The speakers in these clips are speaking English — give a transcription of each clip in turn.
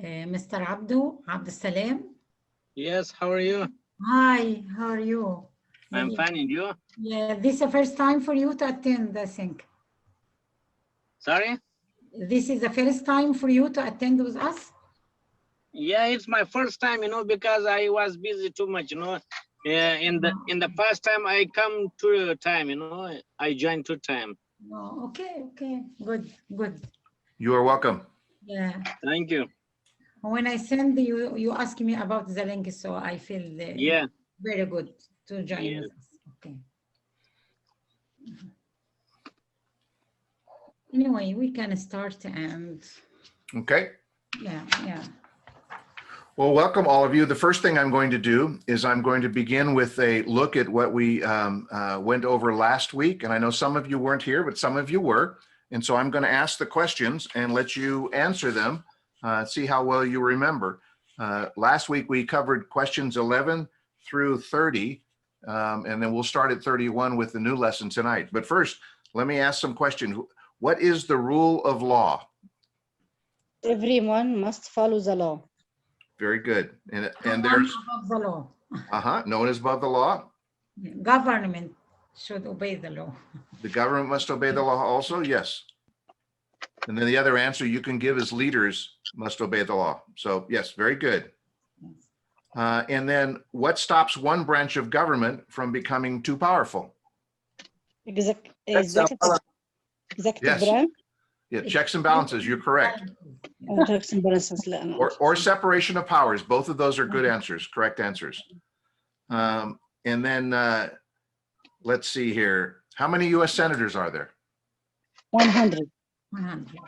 Mr. Abdul Salam. Yes, how are you? Hi, how are you? I'm fine, and you? Yeah, this is the first time for you to attend, I think. Sorry? This is the first time for you to attend with us? Yeah, it's my first time, because I was busy too much, in the first time I come to time, I joined 2 times. Oh, okay, good. You are welcome. Yeah. Thank you. When I send you, you ask me about the link, so I feel Yeah. very good to join Yeah. with us. Okay. Anyway, we can start and Okay. yeah. Well, welcome all of you. The first thing I'm going to do is I'm going to begin with a look at what we went over last week. And I know some of you weren't here, but some of you were. And so I'm going to ask the questions and let you answer them, see how well you remember. Last week, we covered questions 11 through 30, and then we'll start at 31 with the new lesson tonight. But first, let me ask some questions. What is the rule of law? Everyone must follow the law. Very good. And Known there's above the law. known as above the law. Government should obey the law. The government must obey the law also. Yes. And then the other answer you can give is leaders must obey the law. So yes, very good. And then what stops one branch of government from becoming too powerful? Executive Yes. branch. Yeah, checks and balances. You're correct. Checks and balances. لا، أنا Or separation of powers. Both of those are good answers, correct answers. And then let's see here. How many U.S. senators are there? 100. 100.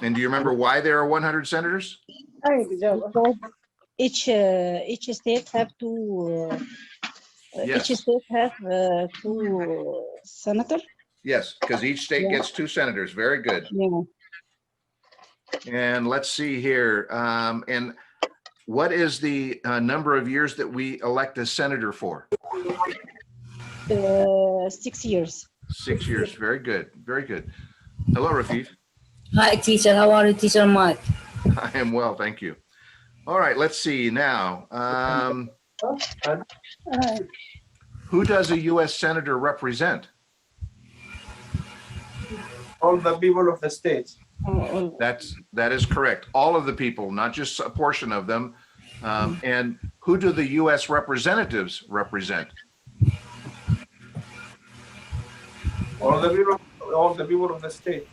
And do you remember why there are 100 senators? Because each state have two. Yes. Each state have two senator. Yes, because each state gets 2 senators. Very good. Yeah. And let's see here. And what is the number of years that we elect a senator for? 6 years. 6 years. Very good. Very good. Hello, Rafif. Hi, teacher. How are you, teacher Mike? I am well, thank you. All right, let's see now. Who does a U.S. senator represent? All the people of the state. That is correct. All of the people, not just a portion of them. And who do the U.S. representatives represent? All the people of the state.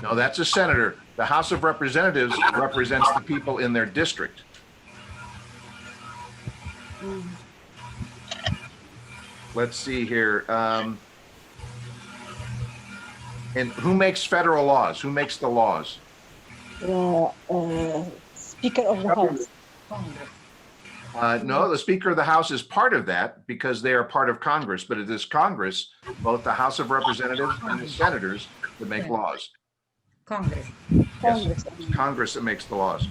No, that's a senator. The House of Representatives represents the people in their district. Let's see here. And who makes federal laws? Who makes the laws? Speaker of the House. No, the Speaker of the House is part of that because they are part of Congress, but it is Congress, both the House of Representatives and the senators, that make laws. Congress. Yes, it's Congress that makes the laws.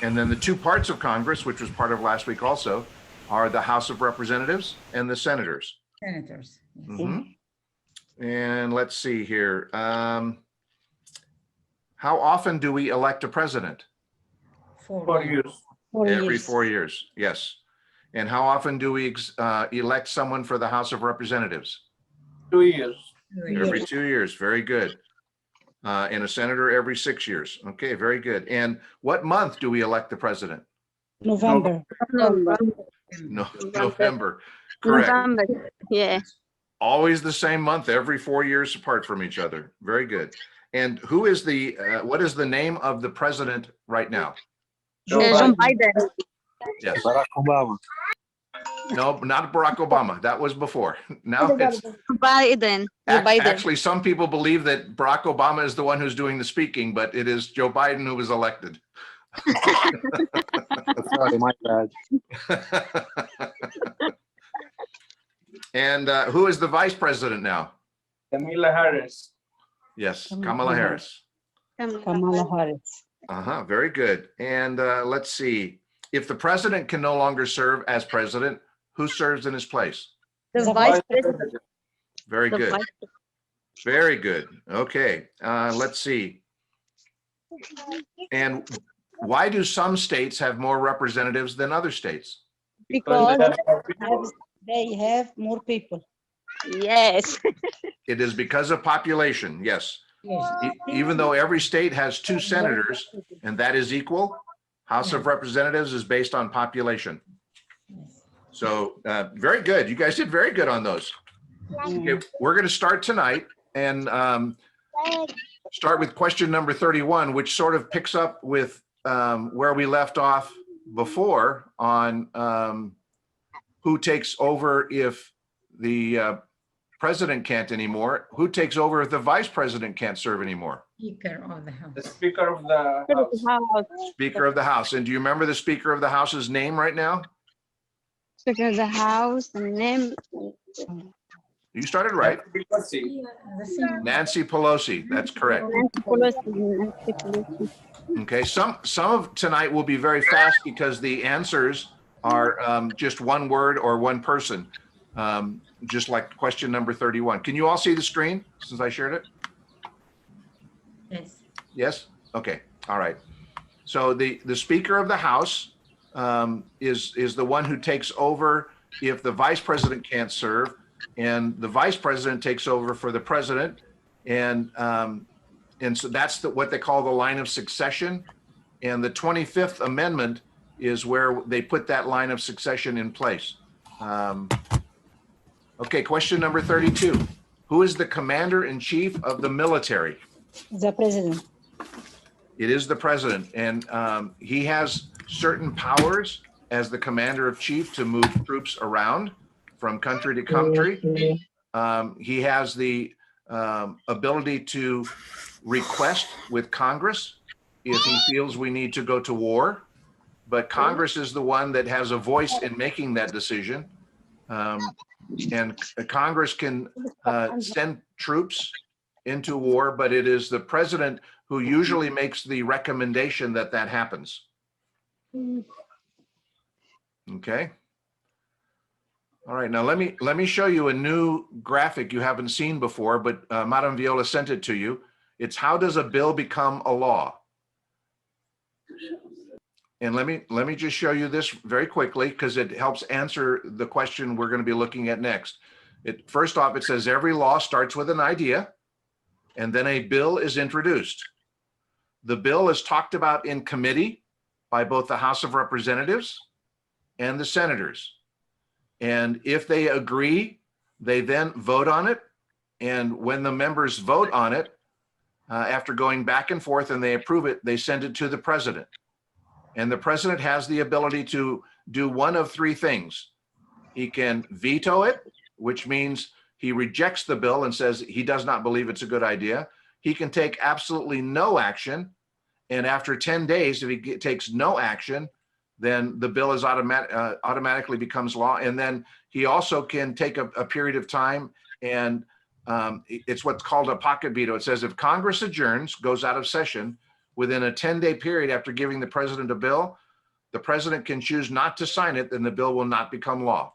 And then the 2 parts of Congress, which was part of last week also, are the House of Representatives and the senators. Senators. Yes. And let's see here. How often do we elect a president? 4 years. Every 4 years, yes. And how often do we elect someone for the House of Representatives? 2 years. Every 2 years, very good. And a senator every 6 years. Okay, very good. And what month do we elect the president? November. No, November. Correct. November. Yeah. Always the same month, every 4 years apart from each other. Very good. And who is what is the name of the president right now? John Biden. Yes. Barack Obama. No, not Barack Obama. That was before. Now it's Biden. Joe Biden. actually some people believe that Barack Obama is the one who's doing the speaking, but it is Joe Biden who was elected. Sorry, my bad. And who is the vice president now? Kamala Harris. Yes, Kamala Harris. Kamala Harris. Very good. And let's see. If the president can no longer serve as president, who serves in his place? The vice president. Very The good. vice- Very good. Okay. Let's see. And Why do some states have more representatives than other states? Because They have more people. yes. It is because of population, yes. Yes. Even though every state has 2 senators, and that is equal, House of Representatives is based on population. Yes. So very good. You guys did very good on those. Okay, we're going to start tonight and start with question number 31, which sort of picks up with where we left off before on who takes over if the president can't anymore. Who takes over if the vice president can't serve anymore? Speaker of the House. The Speaker of the House. Speaker of the House. And do you remember the Speaker of the House's name right now? Speaker of the House, the name. You started right. The same. Nancy Pelosi. That's correct. Nancy Pelosi. Okay. Some of tonight will be very fast because the answers are just one word or one person, just like question number 31. Can you all see the screen since I shared it? Yes. Yes? Okay. All right. So the Speaker of the House is the one who takes over if the vice president can't serve, and the vice president takes over for the president. And so that's what they call the line of succession. And the 25th Amendment is where they put that line of succession in place. Okay, question number 32. Who is the commander-in-chief of the military? The president. It is the president, and he has certain powers as the commander-in-chief to move troops around from country to country. He has the ability to request with Congress if he feels we need to go to war, but Congress is the one that has a voice in making that decision. And Congress can send troops into war, but it is the president who usually makes the recommendation that that happens. Okay. All right, now let me show you a new graphic you haven't seen before, but Madame Viola sent it to you. It's how does a bill become a law? And let me just show you this very quickly because it helps answer the question we're going to be looking at next. First off, it says every law starts with an idea, and then a bill is introduced. The bill is talked about in committee by both the House of Representatives and the senators. And if they agree, they then vote on it. And when the members vote on it, after going back and forth and they approve it, they send it to the president. And the president has the ability to do one of 3 things. He can veto it, which means he rejects the bill and says he does not believe it's a good idea. He can take absolutely no action. And after 10 days, if he takes no action, then the bill is automatically becomes law. And then he also can take a period of time, and it's what's called a pocket veto. It says if Congress adjourns, goes out of session, within a 10-day period after giving the president a bill, the president can choose not to sign it, then the bill will not become law.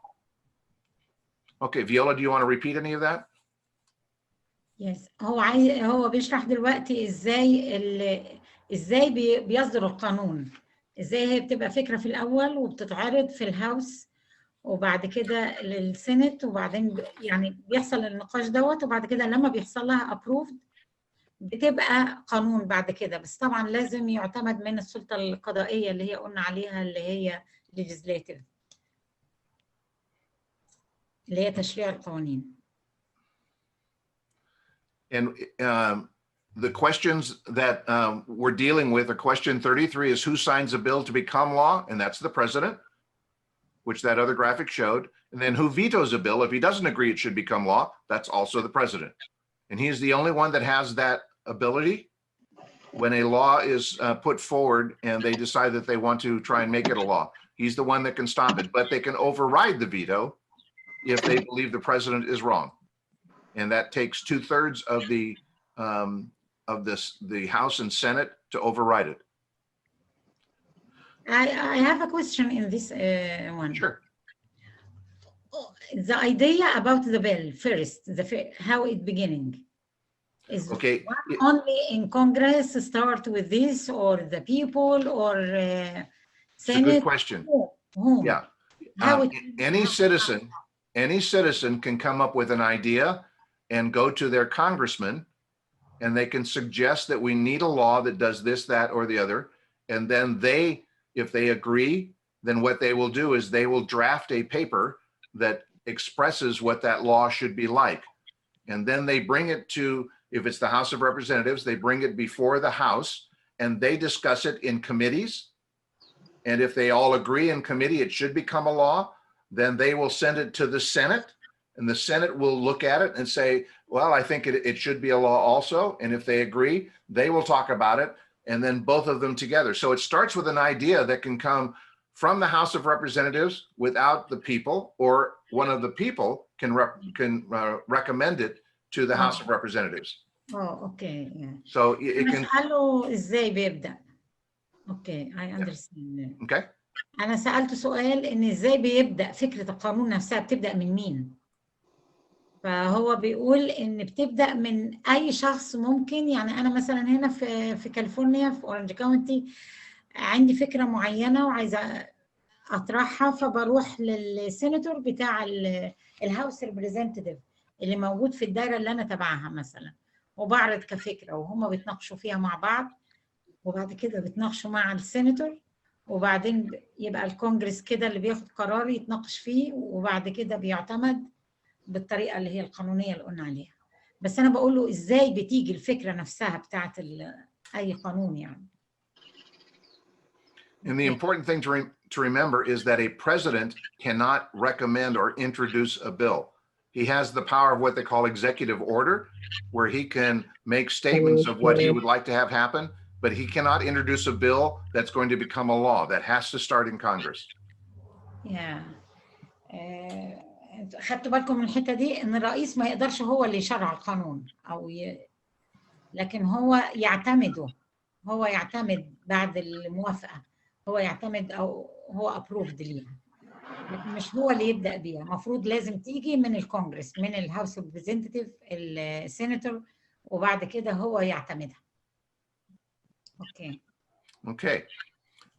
Okay, Viola, do you want to repeat any of that? Yes. هو بيشرح دلوقتي ازاي بيصدر القانون. ازاي هي بتبقى فكرة في الأول وبتتعرض في الهاوس وبعد كده للسنت وبعدين يعني بيحصل النقاش دوت وبعد كده لما بيحصل لها approved بتبقى قانون بعد كده. بس طبعا لازم يعتمد من السلطة القضائية اللي هي قلنا عليها اللي هي legislative اللي هي تشريع القوانين. And the questions that we're dealing with, or question 33 is who signs a bill to become law? And that's the president, which that other graphic showed. And then who vetoes a bill? If he doesn't agree it should become law, that's also the president. And he is the only one that has that ability when a law is put forward and they decide that they want to try and make it a law. He's the one that can stop it, but they can override the veto if they believe the president is wrong. And that takes 2/3 of the House and Senate to override it. I have a question in this one. Sure. The idea about the bill first, how it beginning. Is Okay. only in Congress start with this, or the people, or It's a good Senate? question. Whom? Yeah. How Any citizen can come up with an idea and go to their congressman, and they can suggest that we need a law that does this, that, or the other. And then if they agree, then what they will do is they will draft a paper that expresses what that law should be like. And then they bring it to, if it's the House of Representatives, they bring it before the House and they discuss it in committees. And if they all agree in committee, it should become a law, then they will send it to the Senate, and the Senate will look at it and say, well, I think it should be a law also. And if they agree, they will talk about it, and then both of them together. So it starts with an idea that can come from the House of Representatives without the people, or one of the people can recommend it to the House of Representatives. Oh, okay. Yeah. So it can. أسأله إزاي بيبدأ. Okay, I understand. Okay. أنا سألته سؤال إن إزاي بيبدأ فكرة القانون نفسها، بتبدأ من مين؟ فهو بيقول إن بتبدأ من أي شخص ممكن. يعني أنا مثلا هنا في كاليفورنيا في أورنج كاونتي عندي فكرة معينة وعايزة أطرحها، فبروح للسيناتور بتاع الهاوس ريبريزنتيف اللي موجود في الدايرة اللي أنا تبعها مثلا، وبعرض كفكرة وهم بيتناقشوا فيها مع بعض، وبعد كده بيتناقشوا مع السيناتور، وبعدين يبقى الكونجرس كده اللي بياخد قرار يتناقش فيه، وبعد كده بيعتمد بالطريقة اللي هي القانونية اللي قلنا عليها. بس أنا بقول له إزاي بتيجي الفكرة نفسها بتاعت أي قانون يعني. And the important thing to remember is that a president cannot recommend or introduce a bill. He has the power of what they call executive order, where he can make statements of what he would like to have happen, but he cannot introduce a bill that's going to become a law. That has to start in Congress. Yeah. خدتوا بالكم من الحتة دي إن الرئيس ما يقدرش هو اللي يشرع القانون لكن هو يعتمد بعد الموافقة، هو يعتمد أو هو أبروفد ليها، لكن مش هو اللي يبدأ بيها. المفروض لازم تيجي من الكونجرس، من الهاوس ريبريزنتيف، السيناتور، وبعد كده هو يعتمدها. Okay.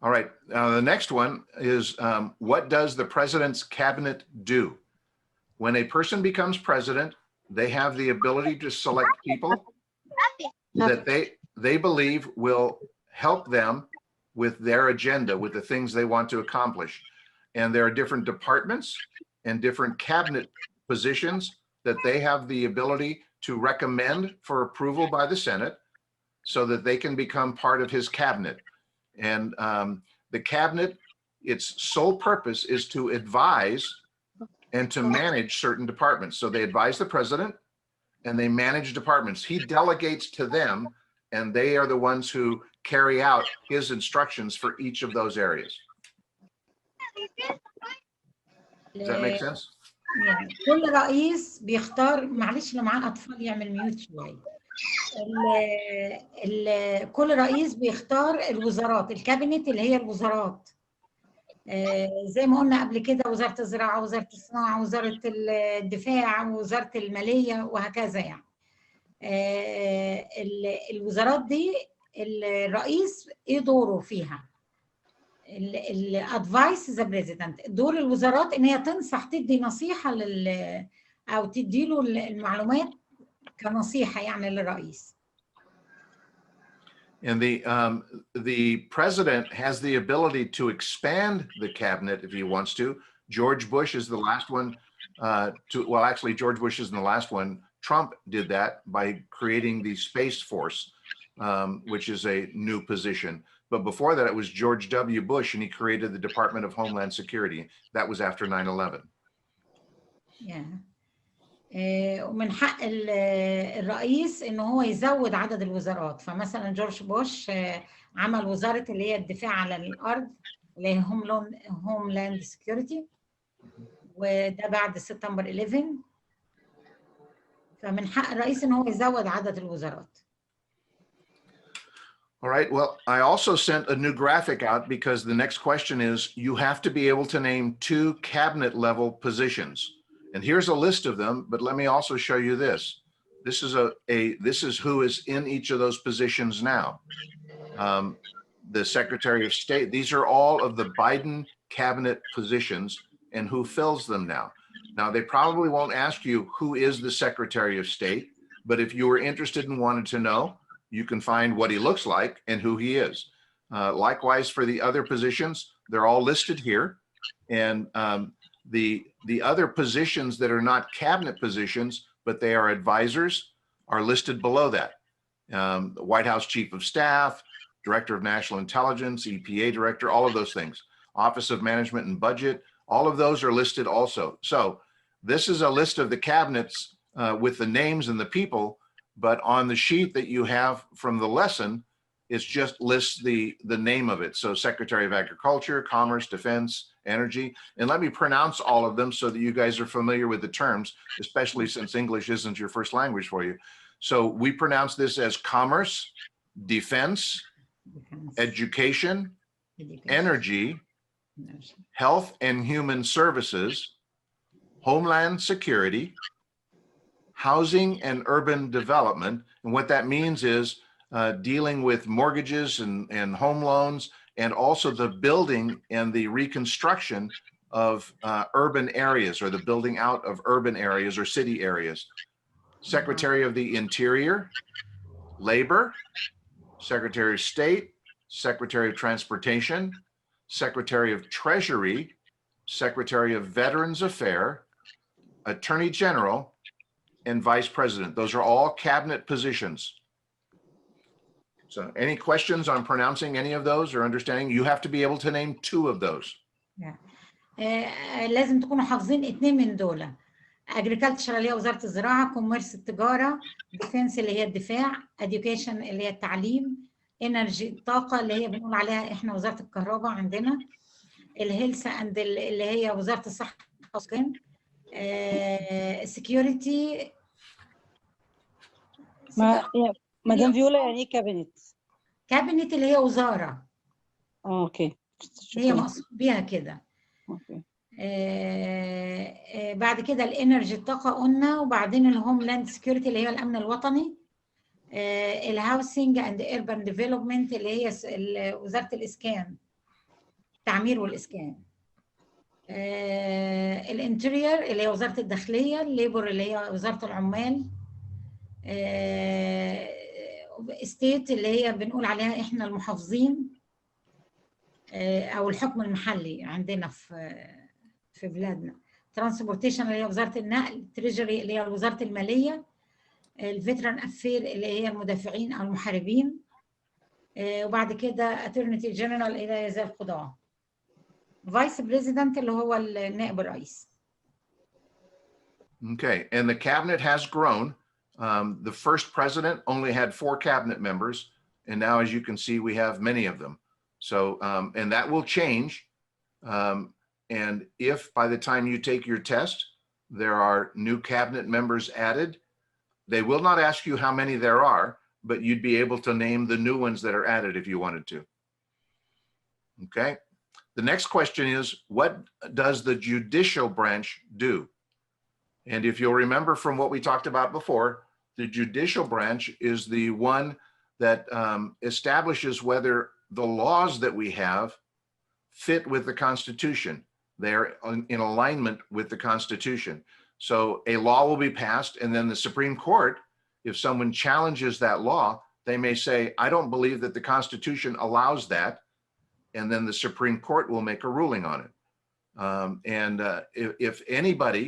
All right. The next one is what does the president's cabinet do? When a person becomes president, they have the ability to select people that they believe will help them with their agenda, with the things they want to accomplish. And there are different departments and different cabinet positions that they have the ability to recommend for approval by the Senate so that they can become part of his cabinet. And the cabinet, its sole purpose is to advise and to manage certain departments. So they advise the president and they manage departments. He delegates to them, and they are the ones who carry out his instructions for each of those areas. Does that make sense? يعني كل رئيس بيختار، معلش اللي معاه أطفال يعمل ميوت شوية. كل رئيس بيختار الوزارات، الكابينت اللي هي الوزارات، زي ما قلنا قبل كده، وزارة الزراعة، وزارة الصناعة، وزارة الدفاع، وزارة المالية، وهكذا. يعني الوزارات دي الرئيس ايه دوره فيها؟ الادفايس ذا بريزيدنت. دور الوزارات ان هي تنصح، تدي نصيحة او تدي له المعلومات كنصيحة يعني للرئيس. And the president has the ability to expand the cabinet if he wants to. George Bush is the last one well, actually, George Bush isn't the last one. Trump did that by creating the Space Force, which is a new position. But before that, it was George W. Bush, and he created the Department of Homeland Security. That was after 9/11. Yeah. ومن حق الرئيس ان هو يزود عدد الوزارات. فمثلا جورج بوش عمل وزارة اللي هي الدفاع على الارض، اللي هي هوملاند سكيورتي، وده بعد سبتمبر 11. فمن حق الرئيس ان هو يزود عدد الوزارات. All right. Well, I also sent a new graphic out because the next question is you have to be able to name 2 cabinet level positions. And here's a list of them, but let me also show you this. This is who is in each of those positions now. The Secretary of State, these are all of the Biden cabinet positions and who fills them now. Now, they probably won't ask you who is the Secretary of State, but if you were interested and wanted to know, you can find what he looks like and who he is. Likewise, for the other positions, they're all listed here. And the other positions that are not cabinet positions, but they are advisors, are listed below that. The White House Chief of Staff, Director of National Intelligence, EPA Director, all of those things. Office of Management and Budget, all of those are listed also. So this is a list of the cabinets with the names and the people, but on the sheet that you have from the lesson, it's just lists the name of it. So Secretary of Agriculture, Commerce, Defense, Energy, and let me pronounce all of them so that you guys are familiar with the terms, especially since English isn't your first language for you. So we pronounce this as Commerce, Defense, Education, Energy, Health and Human Services, Homeland Security, Housing and Urban Development. And what that means is dealing with mortgages and home loans, and also the building and the reconstruction of urban areas, or the building out of urban areas or city areas. Secretary of the Interior, Labor, Secretary of State, Secretary of Transportation, Secretary of Treasury, Secretary of Veterans Affairs, Attorney General, and Vice President. Those are all cabinet positions. So any questions on pronouncing any of those or understanding? You have to be able to name 2 of those. لازم تكونوا حافظين 2 من دول. Agriculture اللي هي وزارة الزراعة، Commerce التجارة، Defense اللي هي الدفاع، Education اللي هي التعليم، Energy الطاقة اللي هي بنقول عليها احنا وزارة الكهرباء عندنا، الهيلث اند اللي هي وزارة الصحة والسكان، Security. مدام فيولا يعني ايه كابينت؟ كابينت اللي هي وزارة. اوكي. هي مقصود بيها كده. اوكي. بعد كده الانرجي الطاقة قلنا، وبعدين الهوملاند سكيورتي اللي هي الامن الوطني، الهاوسنج اند ايربان ديفلوبمنت اللي هي وزارة الاسكان، التعمير والاسكان، الانتريور اللي هي وزارة الداخلية، الليبر اللي هي وزارة العمال، ستيت اللي هي بنقول عليها احنا المحافظين او الحكم المحلي عندنا في بلادنا، ترانسبورتيشن اللي هي وزاره النقل، تريجري اللي هي وزاره الماليه، الفيتران افير اللي هي المدافعين او المحاربين، وبعد كده اتورنتي جنرال اللي هي زي القضاه، فايس بريزيدنت اللي هو النائب الرئيس. Okay, and the cabinet has grown. The first president only had 4 cabinet members, and now, as you can see, we have many of them. So, and that will change. And if by the time you take your test, there are new cabinet members added, they will not ask you how many there are, but you'd be able to name the new ones that are added if you wanted to. Okay. The next question is, what does the judicial branch do? And if you'll remember from what we talked about before, the judicial branch is the one that establishes whether the laws that we have fit with the Constitution. They're in alignment with the Constitution. So a law will be passed, and then the Supreme Court, if someone challenges that law, they may say, I don't believe that the Constitution allows that. And then the Supreme Court will make a ruling on it. If anybody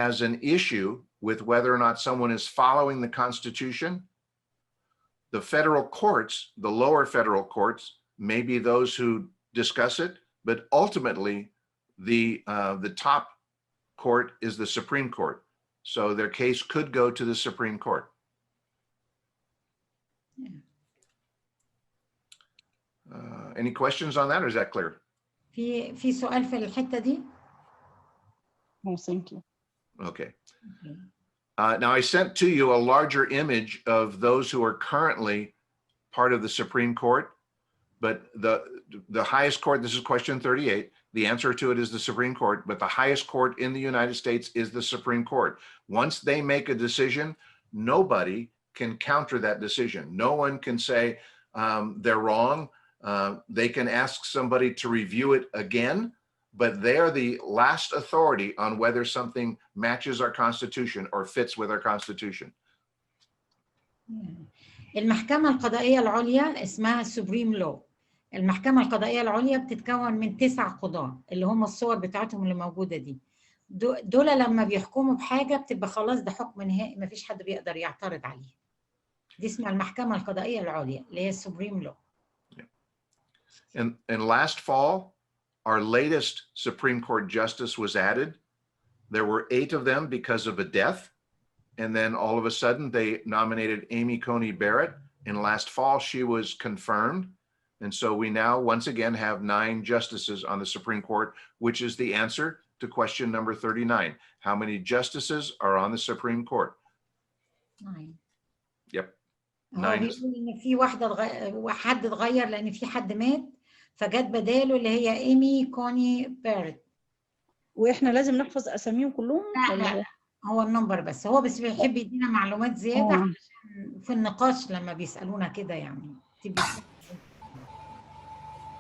has an issue with whether or not someone is following the Constitution, the federal courts, the lower federal courts, may be those who discuss it, but ultimately the top court is the Supreme Court. So their case could go to the Supreme Court. Any questions on that, or is that clear? في سؤال في الحتة دي؟ No, thank you. Okay. Now I sent to you a larger image of those who are currently part of the Supreme Court, but the highest court, this is question 38, the answer to it is the Supreme Court, but the highest court in the United States is the Supreme Court. Once they make a decision, nobody can counter that decision. No one can say they're wrong. They can ask somebody to review it again, but they are the last authority on whether something matches our Constitution or fits with our Constitution. المحكمة القضائية العليا اسمها السوبريم لو. المحكمة القضائية العليا بتتكون من 9 قضاة اللي هم الصور بتاعتهم اللي موجودة دي. دول لما بيحكموا بحاجة بتبقى خلاص ده حكم نهائي مفيش حد بيقدر يعترض عليه. دي اسمها المحكمة القضائية العليا اللي هي السوبريم لو. And last fall, our latest Supreme Court justice was added. There were 8 of them because of a death. And then all of a sudden they nominated Amy Coney Barrett. And last fall she was confirmed. And so we now once again have 9 justices on the Supreme Court, which is the answer to question number 39. How many justices are on the Supreme Court? 9. Yep. هو 9. بيقول ان في حد اتغير لان في حد مات فجت بداله اللي هي ايمي كوني بيرت. واحنا لازم نحفظ اساميهم كلهم لا هو النمبر بس، هو بس بيحب يدينا معلومات زياده عشان في النقاش لما بيسالونا كده يعني تبقى.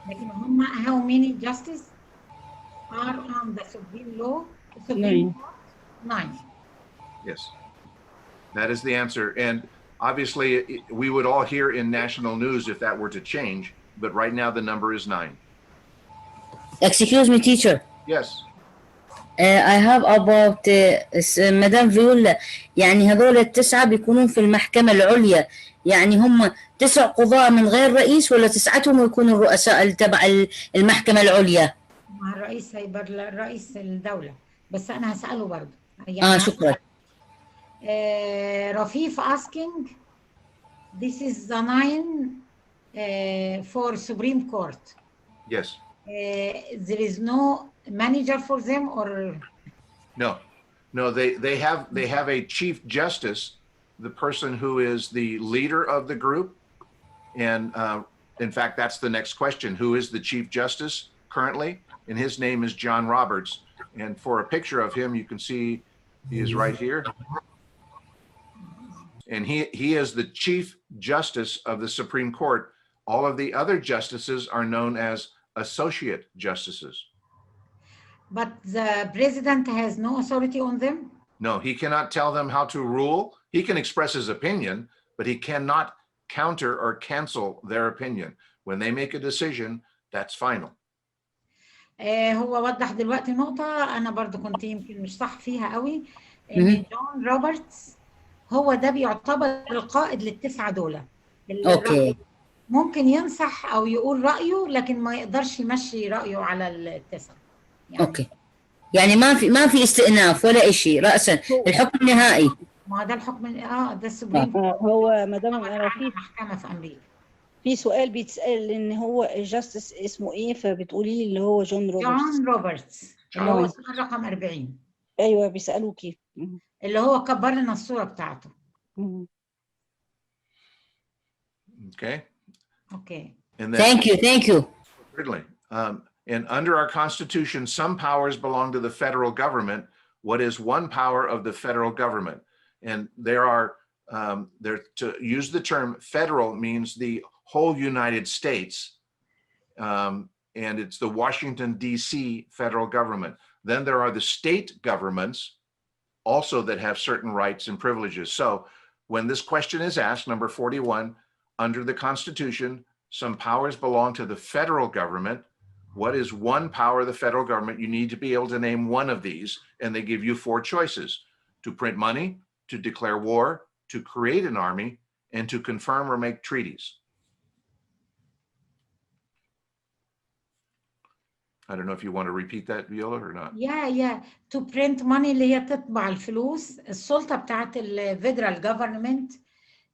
لكن هم how many justices are on the Supreme Law? Supreme Court? 9. Yes, that is the answer. And obviously we would all hear in national news if that were to change, but right now the number is 9. Excuse me, teacher. Yes. I have about مدام فيولا، يعني هذول ال9 بيكونون في المحكمة العليا، يعني هم 9 قضاة من غير رئيس ولا 9 يكونوا الرؤساء تبع المحكمة العليا؟ مع الرئيس هيبقى رئيس الدولة، بس أنا هسأله برضه. يعني شكرا. رفيف asking, this is the 9 for Supreme Court. Yes. There is no manager for them or no, they have a chief justice, the person who is the leader of the group. And in fact, that's the next question. Who is the chief justice currently? And his name is John Roberts. And for a picture of him, you can see he is right here. And he is the chief justice of the Supreme Court. All of the other justices are known as associate justices. But the president has no authority on them? No, he cannot tell them how to rule. He can express his opinion, but he cannot counter or cancel their opinion. When they make a decision, that's final. هو وضح دلوقتي نقطة أنا برضو كنت يمكن مش صح فيها قوي، إن جون روبرتس هو ده بيعتبر القائد ل9 دول. أوكي. ممكن ينصح أو يقول رأيه لكن ما يقدرش يمشي رأيه على ال9. يعني أوكي. يعني ما في استئناف ولا شيء، رأسا الحكم النهائي. ما ده الحكم ده السوبريم. هو مدام رفيق محكمة في أمريكا. في سؤال بيتسأل ان هو الجاستس اسمه ايه، فبتقولي اللي هو جون روبرتس اللي هو سؤال رقم 40. ايوه بيسألوه كيف اللي هو كبر لنا الصورة بتاعته. Okay. And then, thank you. Certainly. And under our Constitution, some powers belong to the federal government. What is one power of the federal government? And there are, to use the term federal means the whole United States. And it's the Washington, D.C. federal government. Then there are the state governments also that have certain rights and privileges. So when this question is asked, number 41, under the Constitution, some powers belong to the federal government. What is one power of the federal government? You need to be able to name one of these, and they give you 4 choices: to print money, to declare war, to create an army, and to confirm or make treaties. I don't know if you want to repeat that, Viola, or not. Yeah. To print money اللي هي تطبع الفلوس. السلطة بتاعت الفيدرال جوفرمنت،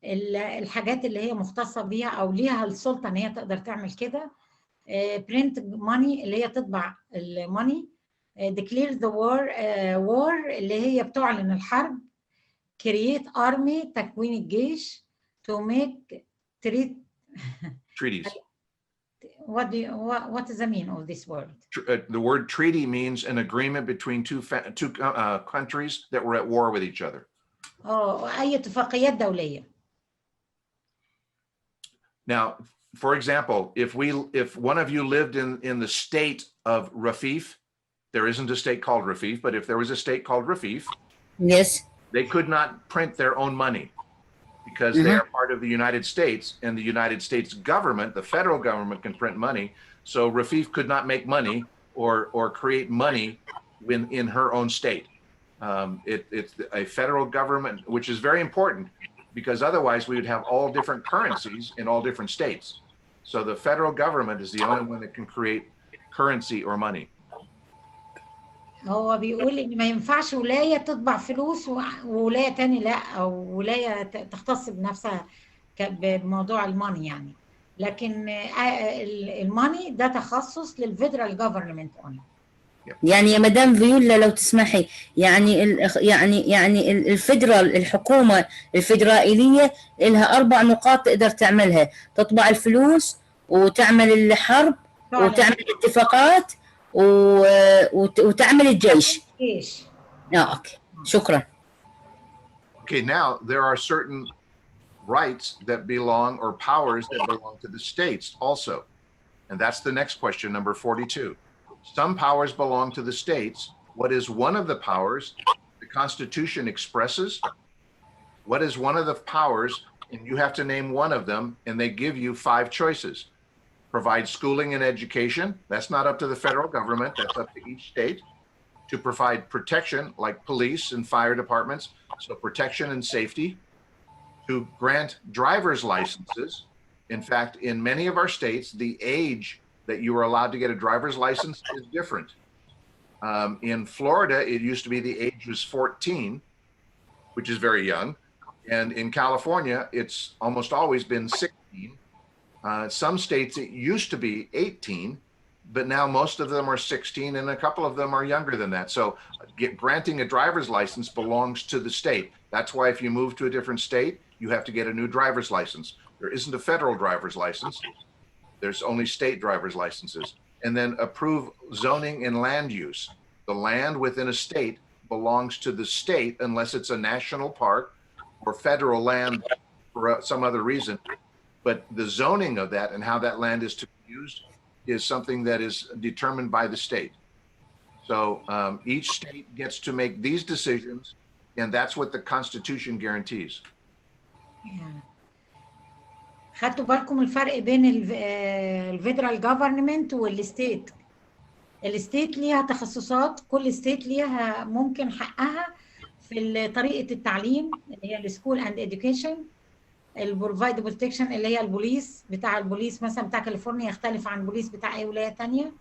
الحاجات اللي هي مختصة بيها أو ليها السلطة إن هي تقدر تعمل كده. print money اللي هي تطبع الماني. declare the war اللي هي بتعلن الحرب. create army تكوين الجيش. to make treaties. What does the mean of this word? The word treaty means an agreement between two countries that were at war with each other. أي اتفاقيات دولية. Now, for example, if one of you lived in the state of Rafif, there isn't a state called Rafif, but if there was a state called Rafif, Yes. they could not print their own money because they are part of the United States, and the United States government, the federal government, can print money. So Rafif could not make money or create money in her own state. It's a federal government, which is very important, because otherwise we would have all different currencies in all different states. So the federal government is the only one that can create currency or money. هو بيقول إن ما ينفعش ولاية تطبع فلوس وولاية تاني لا، أو ولاية تختص بنفسها بموضوع الماني يعني. لكن الماني ده تخصص للفيدرال جوفرمنت اونلي. يعني يا مدام فيولا لو تسمحي، يعني الفدرال، الحكومة الفدرالية لها 4 نقاط تقدر تعملها: تطبع الفلوس، وتعمل الحرب، وتعمل اتفاقات، وتعمل الجيش. اوكي، شكرا. Okay, now there are certain rights that belong, or powers that belong to the states also. And that's the next question, number 42. Some powers belong to the states. What is one of the powers the Constitution expresses? What is one of the powers, and you have to name one of them, and they give you 5 choices. Provide schooling and education. That's not up to the federal government. That's up to each state. To provide protection, like police and fire departments, so protection and safety. To grant driver's licenses. In fact, in many of our states, the age that you are allowed to get a driver's license is different. In Florida, it used to be the age was 14, which is very young. And in California, it's almost always been 16. Some states, it used to be 18, but now most of them are 16, and a couple of them are younger than that. So granting a driver's license belongs to the state. That's why if you move to a different state, you have to get a new driver's license. There isn't a federal driver's license. There's only state driver's licenses. And then approve zoning and land use. The land within a state belongs to the state unless it's a national park or federal land for some other reason. But the zoning of that and how that land is to be used is something that is determined by the state. So each state gets to make these decisions, and that's what the Constitution guarantees. خدتوا بالكم الفرق بين الفيدرال جوفرمنت والستيت؟ الستيت ليها تخصصات، كل ستيت ليها ممكن حقها في طريقه التعليم اللي هي السكول اند اديوكيشن. البروفايد بروتكشن اللي هي البوليس، بتاع البوليس مثلا بتاع كاليفورنيا يختلف عن البوليس بتاع اي ولايه ثانيه.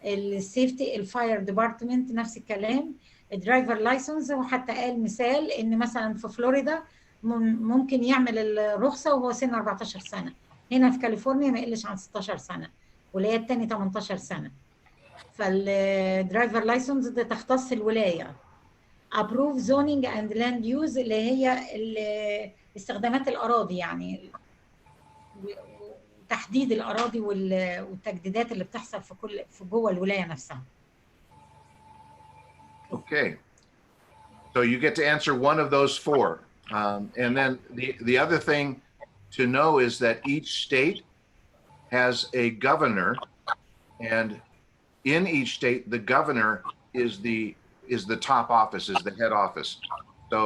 السيفتي، الفاير ديبارتمنت نفس الكلام. الدرايفر لايسنس، وحتى قال مثال ان مثلا في فلوريدا ممكن يعمل الرخصه وهو سن 14 سنه، هنا في كاليفورنيا ما يقلش عن 16 سنه، ولايات تاني 18 سنه. فالدرايفر لايسنس ده تختص الولايه. ابروف زونينج اند لاند يوز اللي هي استخدامات الاراضي، يعني تحديد الاراضي والتجديدات اللي بتحصل في جوه الولايه نفسها. Okay, so you get to answer one of those 4. And then the other thing to know is that each state has a governor, and in each state, the governor is the top office, is the head office. So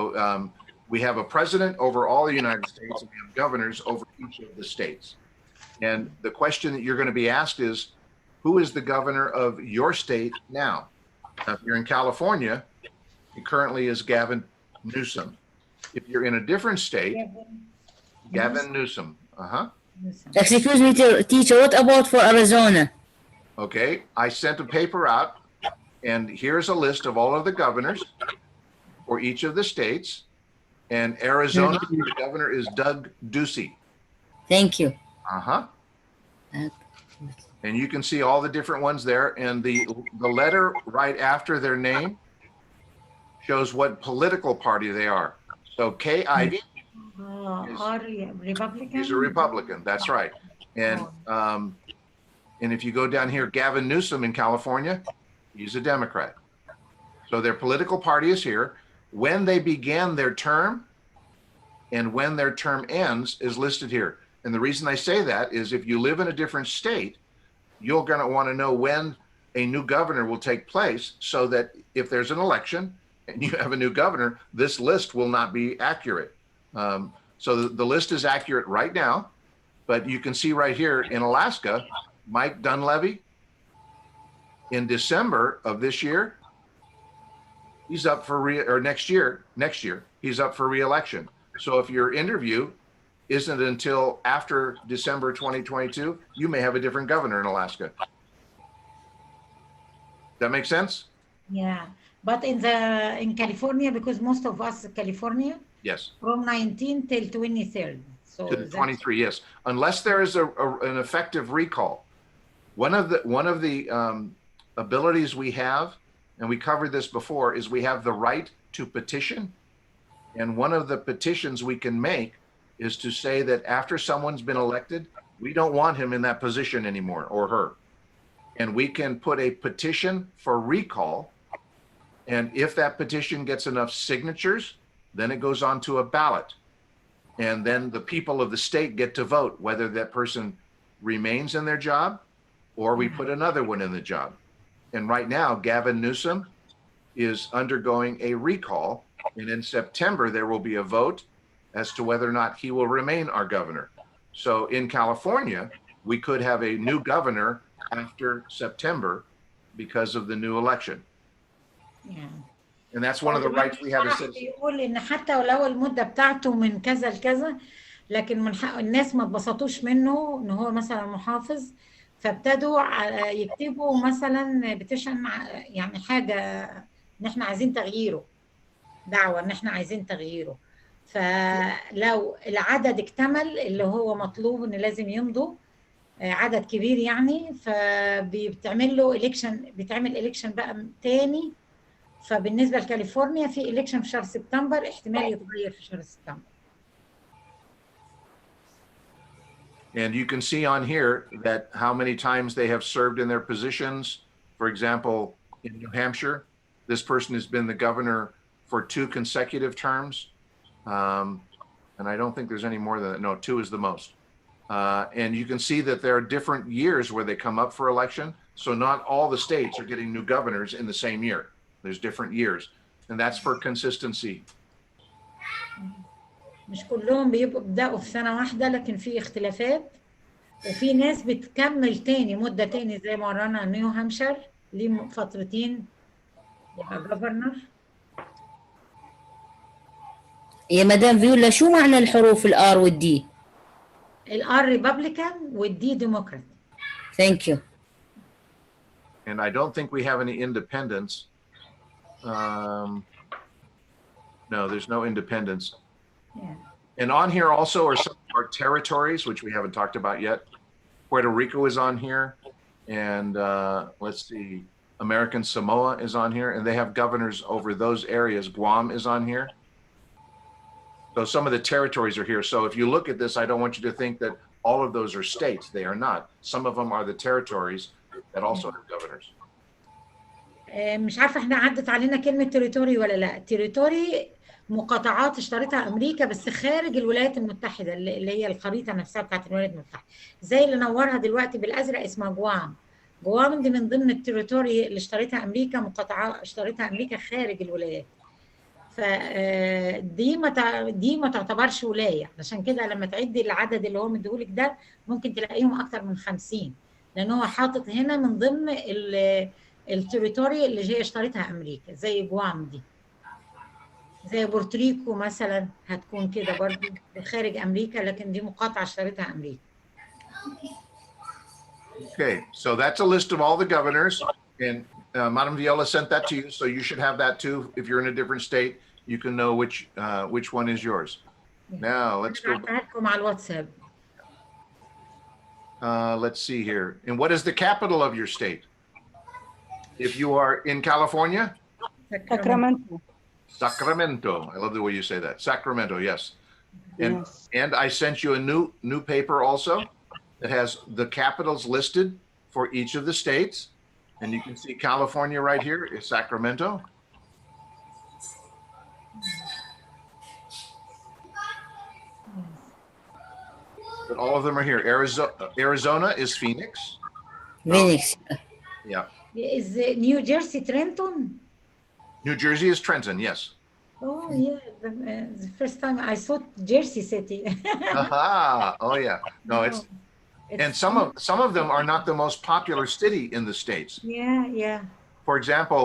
we have a president over all the United States, and we have governors over each of the states. And the question that you're going to be asked is, who is the governor of your state now? If you're in California, it currently is Gavin Newsom. If you're in a different state, Gavin Newsom. Excuse me, teacher, what about for Arizona? Okay, I sent a paper out, and here's a list of all of the governors for each of the states. And Arizona, the governor is Doug Ducey. Thank you. And you can see all the different ones there. And the letter right after their name shows what political party they are. So K.I.V. Republican. He's a Republican. That's right. And if you go down here, Gavin Newsom in California, he's a Democrat. So their political party is here. When they began their term, and when their term ends is listed here. And the reason I say that is if you live in a different state, you're going to want to know when a new governor will take place, so that if there's an election and you have a new governor, this list will not be accurate. So the list is accurate right now, but you can see right here in Alaska, Mike Dunleavy, in December of this year, he's up for next year, he's up for re-election. So if your interview isn't until after December 2022, you may have a different governor in Alaska. That make sense? Yeah, but in California, because most of us California, Yes. from 19 till 23rd. So To the 23, yes. Unless there is an effective recall. One of the abilities we have, and we covered this before, is we have the right to petition. And one of the petitions we can make is to say that after someone's been elected, we don't want him in that position anymore, or her. And we can put a petition for recall. And if that petition gets enough signatures, then it goes on to a ballot. And then the people of the state get to vote whether that person remains in their job or we put another one in the job. And right now, Gavin Newsom is undergoing a recall. And in September, there will be a vote as to whether or not he will remain our governor. So in California, we could have a new governor after September because of the new election. Yeah. And that's one of the rights we have as citizens. بيقول ان حتى ولو المده بتاعته من كذا لكذا، لكن من حق الناس ما اتبسطوش منه ان هو مثلا محافظ، فابتدوا يكتبوا مثلا بتشن يعني حاجه ان احنا عايزين تغييره، دعوه ان احنا عايزين تغييره. فلو العدد اكتمل اللي هو مطلوب ان لازم يمضوا عدد كبير يعني، فبيتعمل له الكشن، بيتعمل الكشن بقى تاني. فبالنسبه لكاليفورنيا في الكشن في شهر سبتمبر، احتمال يتغير في شهر سبتمبر. And you can see on here that how many times they have served in their positions. For example, in New Hampshire, this person has been the governor for 2 consecutive terms. And I don't think there's any more than that. No, 2 is the most. And you can see that there are different years where they come up for election. So not all the states are getting new governors in the same year. There's different years. And that's for consistency. مش كلهم بيبدأوا في سنة واحدة، لكن في اختلافات، وفي ناس بتكمل تاني مدة تاني زي ما ورانا نيو هامشير ليه فترتين يبقى جفرنر. يا مدام فيولا، شو معنى الحروف الآر والدي؟ الآر ريبابليكان والدي ديموكرات. Thank you. And I don't think we have any independents. No, there's no independence. Yeah. And on here also are some of our territories, which we haven't talked about yet. Puerto Rico is on here. And let's see, American Samoa is on here. And they have governors over those areas. Guam is on here. So some of the territories are here. So if you look at this, I don't want you to think that all of those are states. They are not. Some of them are the territories that also have governors. مش عارفة احنا عدت علينا كلمة تريتوري ولا لا. تريتوري مقاطعات اشترتها امريكا بس خارج الولايات المتحده، اللي هي الخريطه نفسها بتاعت الولايات المتحده، زي اللي نورها دلوقتي بالازرق اسمها جوام. جوام دي من ضمن التريتوري اللي اشترتها امريكا، مقاطعه اشترتها امريكا خارج الولايات. دي ما تعتبرش ولايه، عشان كده لما تعدي العدد اللي هو مديهولك ده ممكن تلاقيهم اكتر من 50، لان هو حاطط هنا من ضمن التريتوري اللي هي اشترتها امريكا، زي جوام دي، زي بورتريكو مثلا هتكون كده برضو خارج امريكا، لكن دي مقاطعه اشترتها امريكا. Okay, so that's a list of all the governors, and Madam Viola sent that to you, so you should have that too. If you're in a different state, you can know which one is yours. Now let's go. بعتها على الواتساب. Let's see here. And what is the capital of your state? If you are in California? Sacramento. Sacramento. I love the way you say that. Sacramento, yes. And I sent you a new paper also that has the capitals listed for each of the states. And you can see California right here is Sacramento. but all of them are here. Arizona is Phoenix. Phoenix. Yeah. Is New Jersey Trenton? New Jersey is Trenton, yes. Oh yeah, the first time I saw Jersey City. Aha. Oh yeah. No, it's and some of them are not the most popular city in the States. Yeah. For example,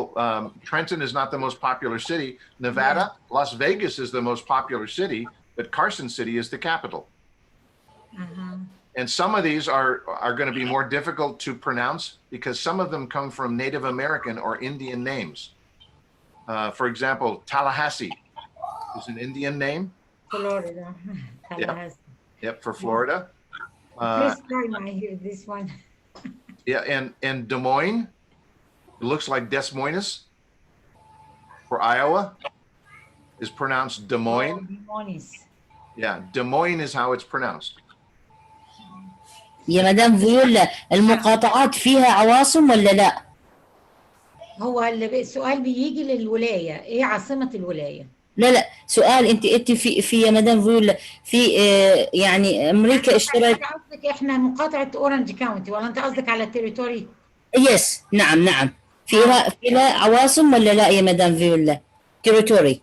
Trenton is not the most popular city. Nevada, Las Vegas is the most popular city, but Carson City is the capital. And some of these are going to be more difficult to pronounce because some of them come from Native American or Indian names. For example, Tallahassee is an Indian name. Florida. Tallahassee. Yep, for Florida. First time I hear this one. Yeah, and Des Moines, it looks like Des Moines for Iowa is pronounced Des Moines. Des Moines. Yeah, Des Moines is how it's pronounced. يا مدام فيولا المقاطعات فيها عواصم ولا لا؟ هو السؤال بيجي للولاية، ايه عاصمة الولاية؟ لا سؤال انت في يا مدام فيولا في يعني امريكا اشترت. قصدك احنا مقاطعة اورنج كاونتي ولا انت قصدك على التريتوري؟ يس نعم فيها عواصم ولا لا يا مدام فيولا؟ تريتوري.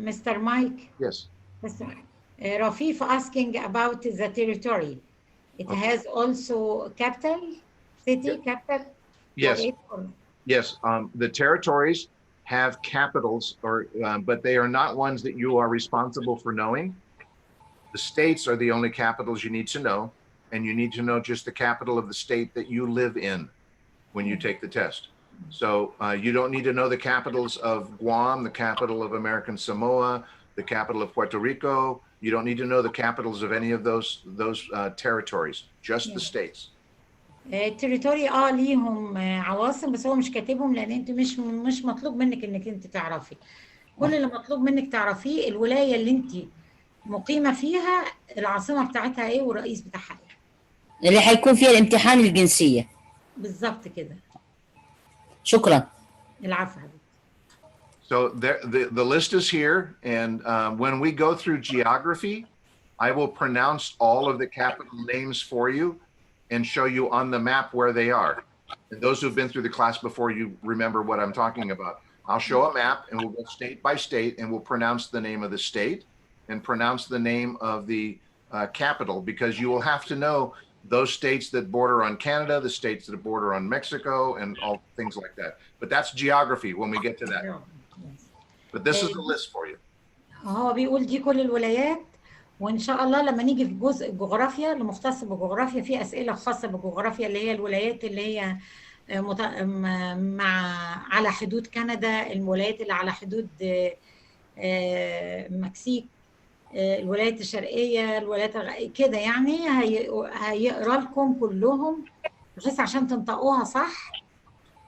Mr. Mike. Yes. Rafif asking about the territory. It has also capital, city, capital? Yes. Yes. The territories have capitals, but they are not ones that you are responsible for knowing. The states are the only capitals you need to know, and you need to know just the capital of the state that you live in when you take the test. So you don't need to know the capitals of Guam, the capital of American Samoa, the capital of Puerto Rico. You don't need to know the capitals of any of those territories, just the states. التريتوري ليهم عواصم بس هو مش كاتبهم لان انت مش مطلوب منك انك انت تعرفي. كل اللي مطلوب منك تعرفيه الولايه اللي انت مقيمه فيها العاصمه بتاعتها ايه والرئيس بتاعها ايه. اللي هيكون فيها الامتحان الجنسيه. بالظبط كده. شكرا. العفو حبيبي. So the list is here, and when we go through geography, I will pronounce all of the capital names for you and show you on the map where they are. And those who've been through the class before, you remember what I'm talking about. I'll show a map and we'll go state by state and we'll pronounce the name of the state and pronounce the name of the capital, because you will have to know those states that border on Canada, the states that border on Mexico, and all things like that. But that's geography when we get to that. But this is the list for you. هو بيقول دي كل الولايات، وان شاء الله لما نيجي في جزء الجغرافيا اللي مختص بالجغرافيا في اسئله خاصه بالجغرافيا اللي هي الولايات اللي هي على حدود كندا، الولايات اللي على حدود المكسيك، الولايات الشرقيه، الولايات كده يعني هيقرا لكم كلهم بحيث عشان تنطقوها صح.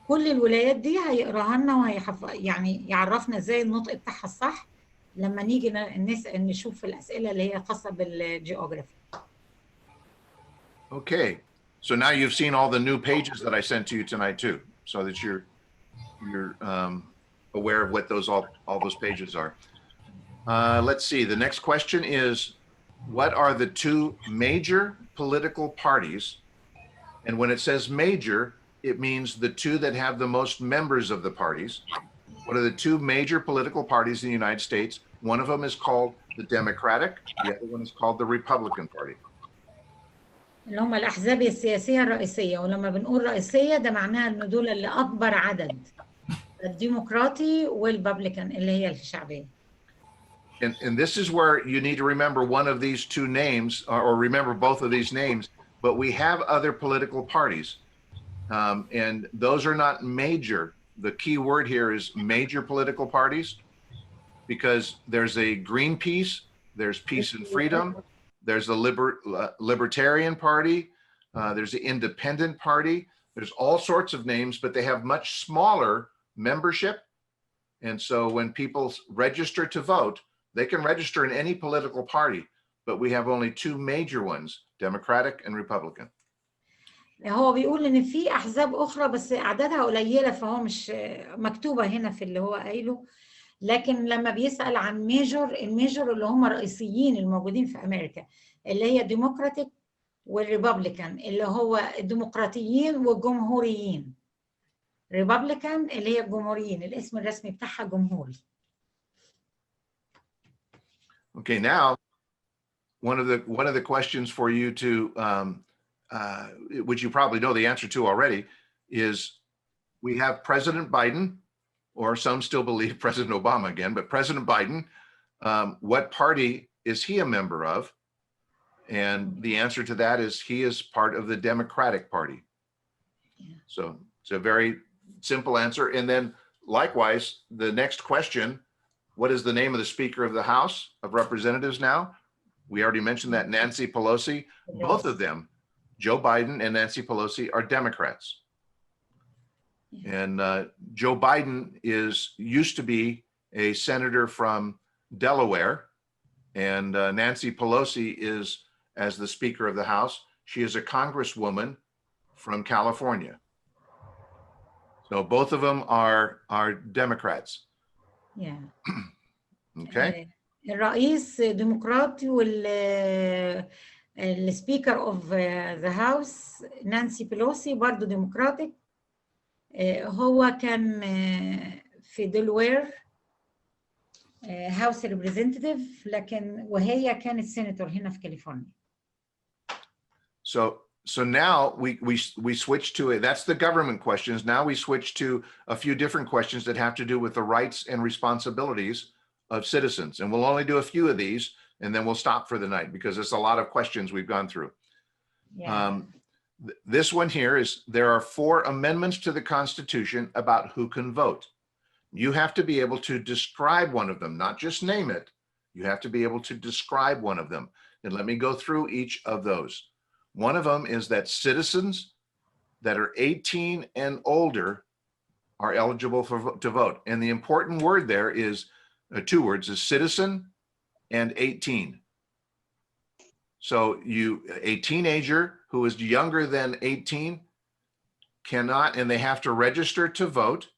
كل الولايات دي هيقراها لنا يعني يعرفنا ازاي النطق بتاعها الصح لما نيجي نشوف الأسئلة اللي هي خاصة بالجيوغرافي. Okay, so now you've seen all the new pages that I sent to you tonight too, so that you're aware of what all those pages are. Let's see. The next question is, what are the two major political parties? And when it says major, it means the two that have the most members of the parties. What are the two major political parties in the United States? One of them is called the Democratic, the other one is called the Republican Party. اللي هم الأحزاب السياسية الرئيسية، ولما بنقول رئيسية ده معناها إن دول اللي أكبر عدد، الديمقراطي والريبابليكان اللي هي الشعبية. And this is where you need to remember one of these two names, or remember both of these names, but we have other political parties. And those are not major. The key word here is major political parties, because there's a Greenpeace, there's Peace and Freedom, there's the Libertarian Party, there's the Independent Party. There's all sorts of names, but they have much smaller membership. And so when people register to vote, they can register in any political party, but we have only two major ones, Democratic and Republican. هو بيقول ان في احزاب اخرى بس اعدادها قليله، فهو مش مكتوبه هنا في اللي هو قايله. لكن لما بيسأل عن ميجور، الميجور اللي هم رئيسيين الموجودين في أمريكا اللي هي ديموكراتيك والريبابليكان، اللي هو الديمقراطيين والجمهوريين. ريبابليكان اللي هي الجمهوريين، الاسم الرسمي بتاعها جمهوري. Okay, now one of the questions for you to which you probably know the answer to already is, we have President Biden, or some still believe President Obama again, but President Biden, what party is he a member of? And the answer to that is he is part of the Democratic Party. So it's a very simple answer. And then likewise, the next question, what is the name of the Speaker of the House of Representatives now? We already mentioned that, Nancy Pelosi. Both of them, Joe Biden and Nancy Pelosi, are Democrats. And Joe Biden used to be a senator from Delaware, and Nancy Pelosi is, as the Speaker of the House, she is a congresswoman from California. So both of them are Democrats. Yeah. Okay. الرئيس ديمقراطي والسبيكر اوف ذا هاوس نانسي بيلوسي برضه ديمقراطيك. هو كان في دلوير هاوس ريبريزنتيف، لكن وهي كانت سيناتور هنا في كاليفورنيا. So now we switch to it. That's the government questions. Now we switch to a few different questions that have to do with the rights and responsibilities of citizens. And we'll only do a few of these, and then we'll stop for the night because it's a lot of questions we've gone through. Yeah. This one here is, there are 4 amendments to the Constitution about who can vote. You have to be able to describe one of them, not just name it. You have to be able to describe one of them. And let me go through each of those. One of them is that citizens that are 18 and older are eligible to vote. And the important word there is 2 words, is citizen and 18. So a teenager who is younger than 18 cannot, and they have to register to vote,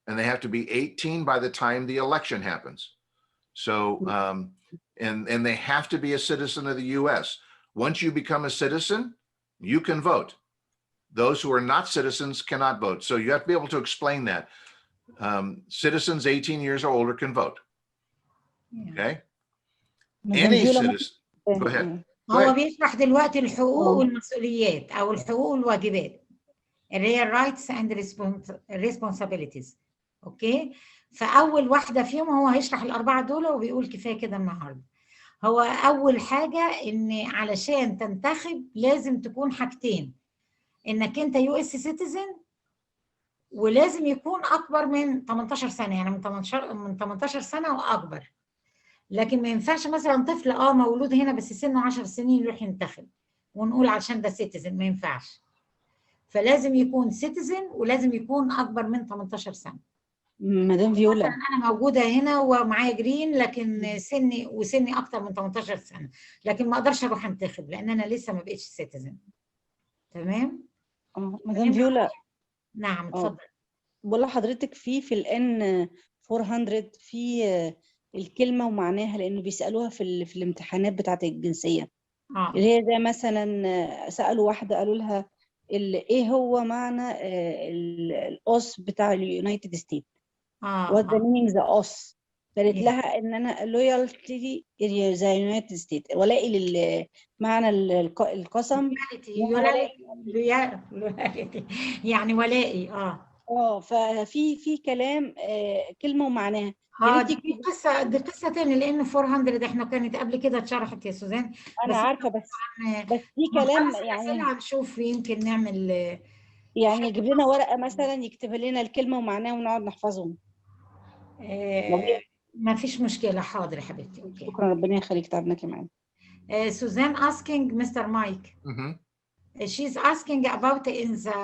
and they have to be 18 by the time the election happens. So, and they have to be a citizen of the US. Once you become a citizen, you can vote. Those who are not citizens cannot vote. So you have to be able to explain that. Citizens 18 years or older can vote. Okay? Any citizen. Go ahead. هو بيشرح دلوقتي الحقوق والمسؤوليات او الحقوق والواجبات اللي هي rights and responsibilities. اوكي؟ فاول واحده فيهم هو هيشرح الاربعه دول وبيقول كفايه كده النهارده. هو اول حاجه ان علشان تنتخب لازم تكون حاجتين، انك انت US citizen ولازم يكون اكبر من 18 سنه، يعني من 18 سنه واكبر. لكن ما ينفعش مثلا طفل مولود هنا بس سنه 10 سنين يروح ينتخب ونقول عشان ده سيتيزن، ما ينفعش. فلازم يكون سيتيزن ولازم يكون اكبر من 18 سنه. مدام فيولا، انا موجوده هنا ومعايا جرين، لكن سني اكتر من 18 سنه، لكن ما اقدرش اروح انتخب لان انا لسه ما بقتش سيتيزن. تمام؟ مدام فيولا. نعم اتفضل. بقول لحضرتك في الان 400 في الكلمه ومعناها، لانه بيسالوها في الامتحانات بتاعه الجنسيه. اللي هي زي مثلا سالوا واحده قالوا لها ايه هو معنى الاوس بتاع اليونايتد ستيت؟ what the meaning the oath. قالت لها ان انا loyalty ذا يونايتد ستيت، ولائي لمعنى القسم يعني ولائي. ففي كلام كلمه ومعناها. دي قصه تاني، لان 400 احنا كانت قبل كده اتشرحت يا سوزان. انا عارفه، بس في كلام يعني هنشوف يمكن نعمل يعني يجيب لنا ورقه مثلا يكتب لنا الكلمه ومعناها ونقعد نحفظهم. ما فيش مشكله. حاضر يا حبيبتي. اوكي شكرا، ربنا يخليك، تعبناك معانا. Suzanne asking Mr. Mike. She's asking about in the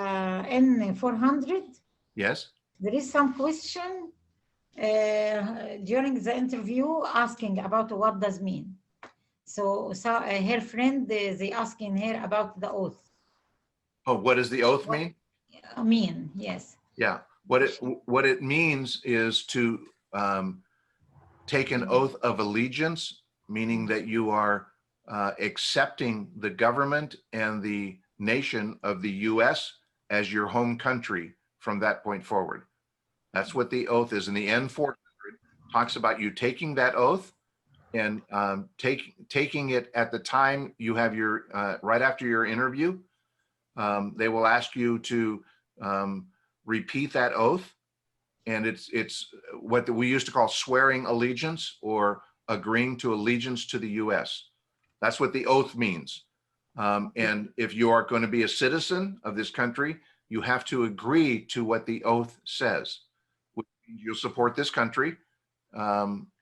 N400. Yes. There is some question during the interview asking about what does mean. So her friend they asking her about the oath. Oh, what does the oath mean? Mean, yes. Yeah. What it means is to take an oath of allegiance, meaning that you are accepting the government and the nation of the US as your home country from that point forward. That's what the oath is. And the N400 talks about you taking that oath and taking it at the time you have your, right after your interview. They will ask you to repeat that oath. And it's what we used to call swearing allegiance or agreeing to allegiance to the US. That's what the oath means. And if you are going to be a citizen of this country, you have to agree to what the oath says. You'll support this country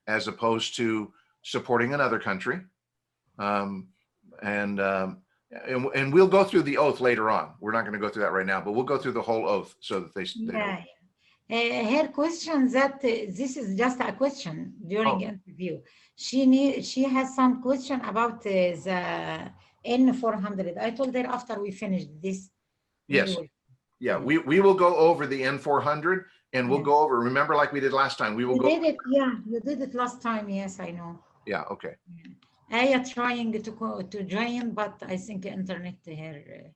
as opposed to supporting another country. And we'll go through the oath later on. We're not going to go through that right now, but we'll go through the whole oath so that they know. Her question that this is just a question during interview. She has some question about the N400. I told her after we finish this. Yes. Yeah, we will go over the N400 and we'll go over, remember like we did last time, we will go. Yeah, you did it last time. Yes, I know. Yeah, okay. Aya trying to join, but I think internet here.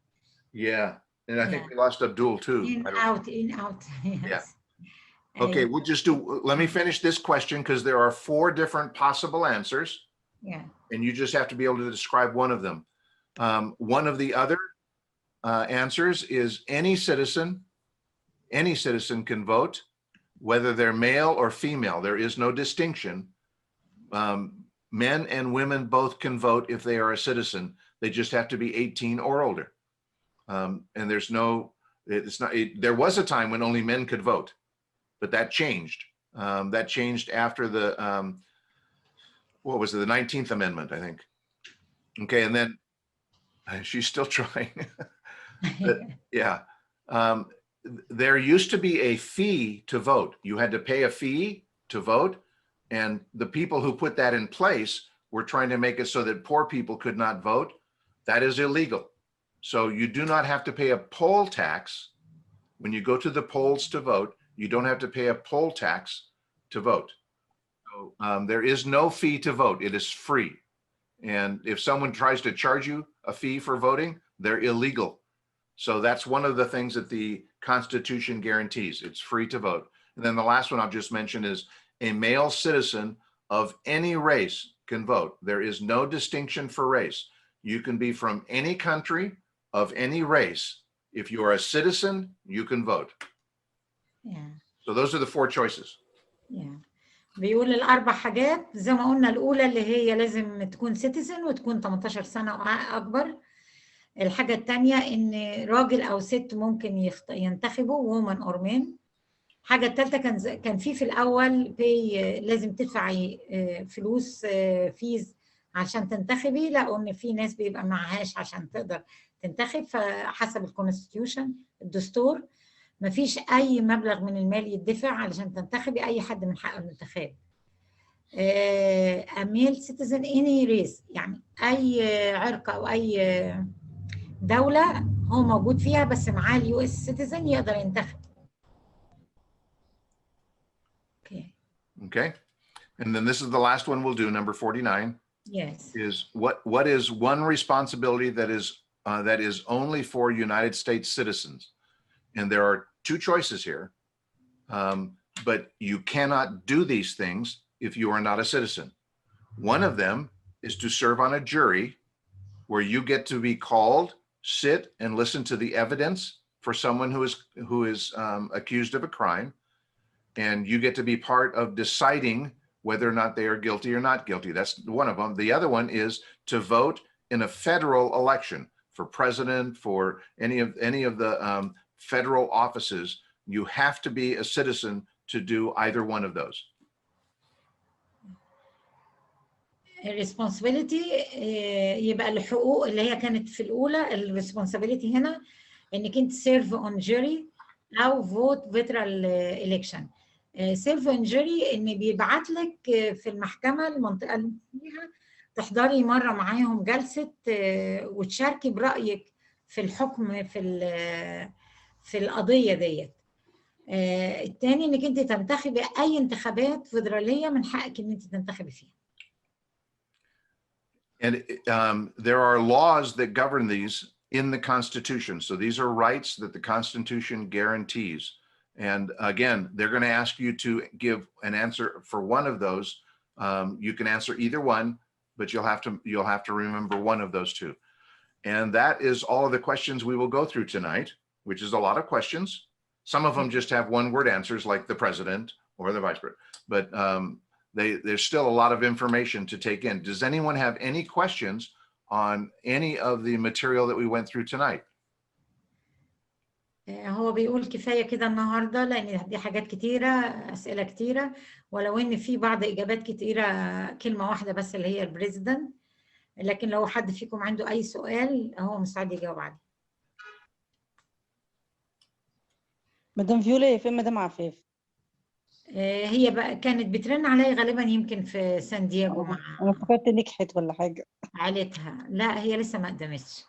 Yeah, and I think we lost Abdul too. In, out. Yes. Yeah. Okay, we'll just do, let me finish this question because there are 4 different possible answers. Yeah. And you just have to be able to describe one of them. One of the other answers is any citizen can vote, whether they're male or female. There is no distinction. Men and women both can vote if they are a citizen. They just have to be 18 or older. And there's no, it's not, there was a time when only men could vote, but that changed. That changed after the, what was it, the 19th Amendment, I think. Okay, and then she's still trying. But, yeah. There used to be a fee to vote. You had to pay a fee to vote. And the people who put that in place were trying to make it so that poor people could not vote. That is illegal. So you do not have to pay a poll tax. When you go to the polls to vote, you don't have to pay a poll tax to vote. So there is no fee to vote. It is free. And if someone tries to charge you a fee for voting, they're illegal. So that's one of the things that the Constitution guarantees. It's free to vote. And then the last one I'll just mention is a male citizen of any race can vote. There is no distinction for race. You can be from any country of any race. If you are a citizen, you can vote. Yeah. So those are the 4 choices. Yeah. بيقول الأربع حاجات زي ما قلنا. الأولى اللي هي لازم تكون citizen وتكون 18 سنة أكبر. الحاجة الثانية إن راجل أو ست ممكن ينتخبوا woman or men. الحاجة الثالثة كان في الأول لازم تدفعي فلوس فيز عشان تنتخبي. لقوا إن في ناس بيبقى معهاش عشان تقدر تنتخب، فحسب الكونستيتيوشن الدستور مفيش أي مبلغ من المال يدفع علشان تنتخبي. أي حد من حقه الانتخاب. a male citizen any race، يعني أي عرق أو أي دولة هو موجود فيها بس معاه اليو اس سيتيزن يقدر ينتخب. Okay. And then this is the last one we'll do, number 49. Yes. Is what is one responsibility that is only for United States citizens? And there are 2 choices here. But you cannot do these things if you are not a citizen. One of them is to serve on a jury where you get to be called, sit and listen to the evidence for someone who is accused of a crime. And you get to be part of deciding whether or not they are guilty or not guilty. That's one of them. The other one is to vote in a federal election for president, for any of the federal offices. You have to be a citizen to do either one of those. responsibility يبقى الحقوق اللي هي كانت في الأولى. الريسبونسابيلتي هنا إنك أنت serve on jury أو vote federal election. serve on jury إن بيبعت لك في المحكمة المنطقة اللي فيها تحضري مرة معاهم جلسة وتشاركي برأيك في الحكم في القضية ديت. التاني انك انت تنتخبي اي انتخابات فيدراليه من حقك ان انت تنتخبي فيها. And there are laws that govern these in the Constitution. So these are rights that the Constitution guarantees. And again, they're going to ask you to give an answer for one of those. You can answer either one, but you'll have to remember one of those two. And that is all of the questions we will go through tonight, which is a lot of questions. Some of them just have one-word answers, like the president or the vice president. But there's still a lot of information to take in. Does anyone have any questions on any of the material that we went through tonight? هو بيقول كفاية كده النهاردة لأن دي حاجات كتيرة، أسئلة كتيرة، ولو إن في بعض إجابات كتيرة كلمة واحدة بس اللي هي البريزيدنت، لكن لو حد فيكم عنده أي سؤال هو مستعد يجاوب عليه. مدام فيولا فين مدام عفاف؟ هي بقى كانت بترن عليا غالبا يمكن في سان دييغو مع أنا فكرت نجحت ولا حاجة. عائلتها. لا هي لسه ما قدمتش.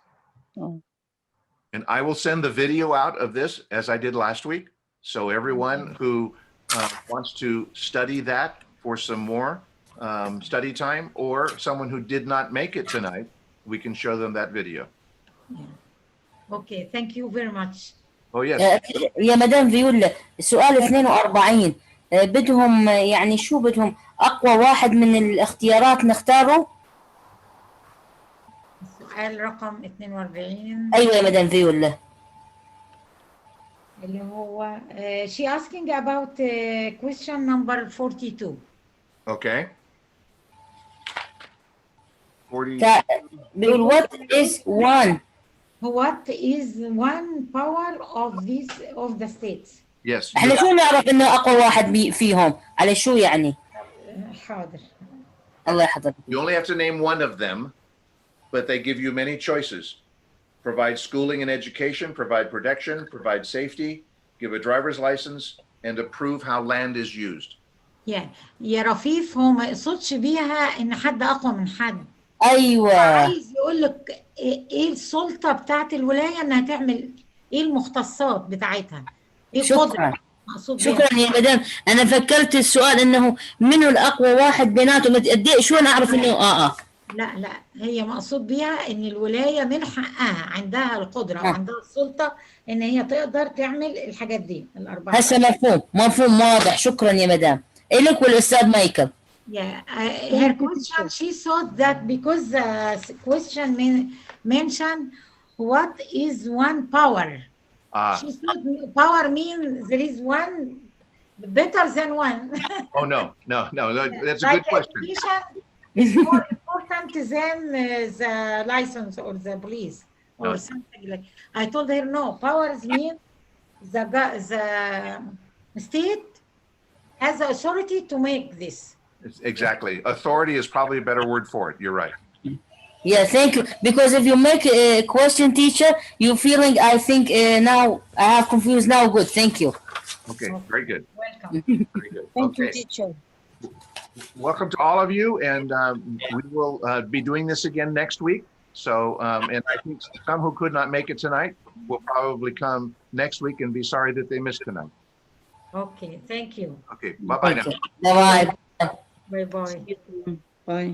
And I will send the video out of this as I did last week. So everyone who wants to study that for some more study time, or someone who did not make it tonight, we can show them that video. Yeah. Okay, thank you very much. Oh yes. يا مدام فيولا سؤال 42 بدهم يعني شو بدهم أقوى واحد من الاختيارات نختاره؟ السؤال رقم 42. أيوة يا مدام فيولا. اللي هو she asking about question number 42. Okay. 40. بيقول what is one power of the states. Yes. احنا شو نعرف انه اقوى واحد فيهم على شو يعني؟ حاضر. الله يحفظك. You only have to name one of them, but they give you many choices. Provide schooling and education, provide protection, provide safety, give a driver's license, and approve how land is used. يا رفيف هو ما يقصدش بيها ان حد اقوى من حد. ايوه. عايز يقول لك ايه السلطه بتاعت الولايه انها تعمل ايه المختصات بتاعتها. ايه شكرا. شكرا يا مدام. انا فكرت السؤال انه منو الاقوى واحد بيناتهم قد شو انا اعرف انه لا هي مقصود بيها ان الولايه من حقها عندها القدره وعندها السلطه ان هي تقدر تعمل الحاجات دي الاربعه. هسه مفهوم واضح. شكرا يا مدام. الك والاستاذ مايكل. Her question, she thought that because the question mentioned what is one power. She thought power means there is one better than one. Oh no, that's a good question. Is more important than the license or the police or something like. I told her no. Powers mean the state has the authority to make this. Exactly. Authority is probably a better word for it. You're right. Yeah, thank you. Because if you make a question, teacher, you feeling I think now I have confused now. Good. Thank you. Okay. Very good. Welcome. Very good. Thank you, teacher. Welcome to all of you, and we will be doing this again next week. So, and I think some who could not make it tonight will probably come next week and be sorry that they missed tonight. Okay, thank you. Okay, bye-bye now. Bye-bye. Bye-bye. Bye.